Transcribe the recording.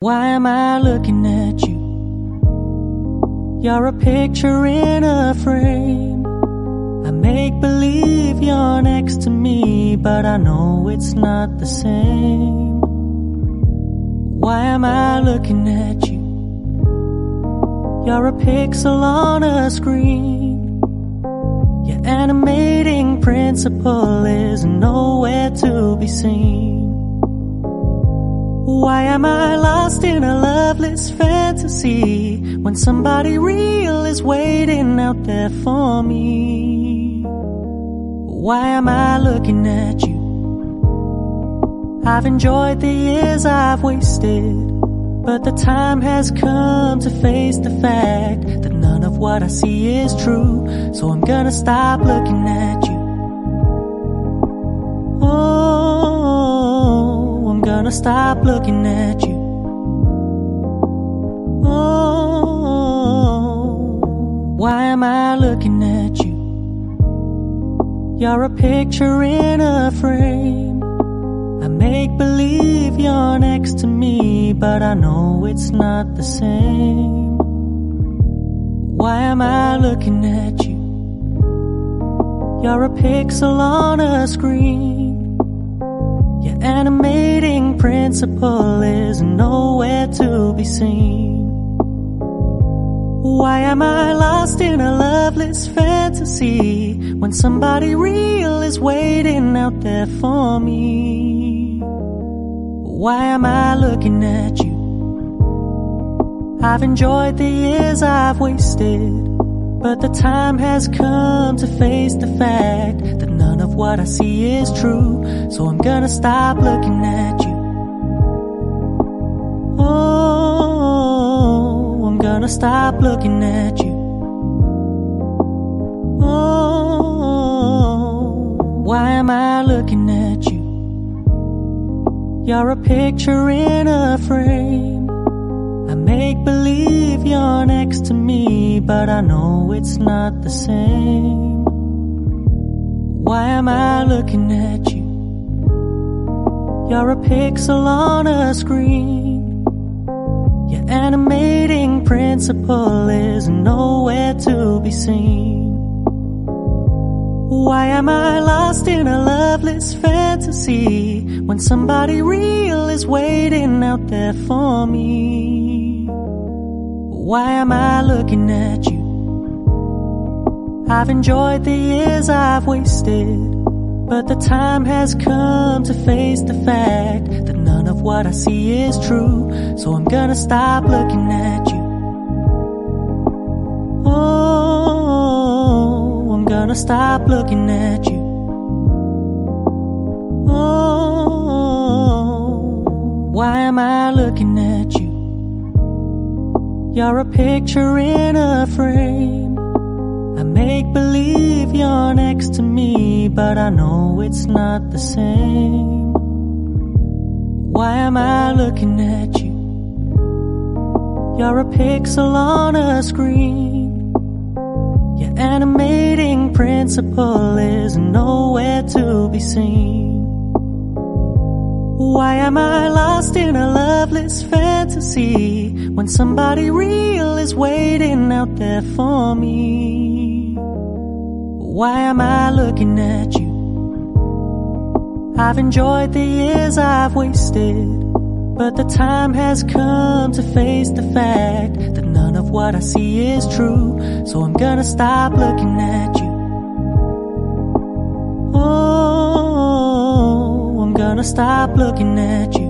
Why am I looking at you? You're a picture in a frame. I make believe you're next to me, but I know it's not the same. Why am I looking at you? You're a pixel on a screen. Your animating principle is nowhere to be seen. Why am I lost in a loveless fantasy when somebody real is waiting out there for me? Why am I looking at you? I've enjoyed the years I've wasted, but the time has come to face the fact that none of what I see is true. So I'm gonna stop looking at you. I'm gonna stop looking at you. Why am I looking at you? You're a picture in a frame. I make believe you're next to me, but I know it's not the same. Why am I looking at you? You're a pixel on a screen. Your animating principle is nowhere to be seen. Why am I lost in a loveless fantasy when somebody real is waiting out there for me? Why am I looking at you? I've enjoyed the years I've wasted, but the time has come to face the fact that none of what I see is true. So I'm gonna stop looking at you. I'm gonna stop looking at you. Why am I looking at you? You're a picture in a frame. I make believe you're next to me, but I know it's not the same. Why am I looking at you? You're a pixel on a screen. Your animating principle is nowhere to be seen. Why am I lost in a loveless fantasy when somebody real is waiting out there for me? Why am I looking at you? I've enjoyed the years I've wasted, but the time has come to face the fact that none of what I see is true. So I'm gonna stop looking at you. I'm gonna stop looking at you. Why am I looking at you? You're a picture in a frame. I make believe you're next to me, but I know it's not the same. Why am I looking at you? You're a pixel on a screen. Your animating principle is nowhere to be seen. Why am I lost in a loveless fantasy when somebody real is waiting out there for me? Why am I looking at you? I've enjoyed the years I've wasted, but the time has come to face the fact that none of what I see is true. So I'm gonna stop looking at you. I'm gonna stop looking at you.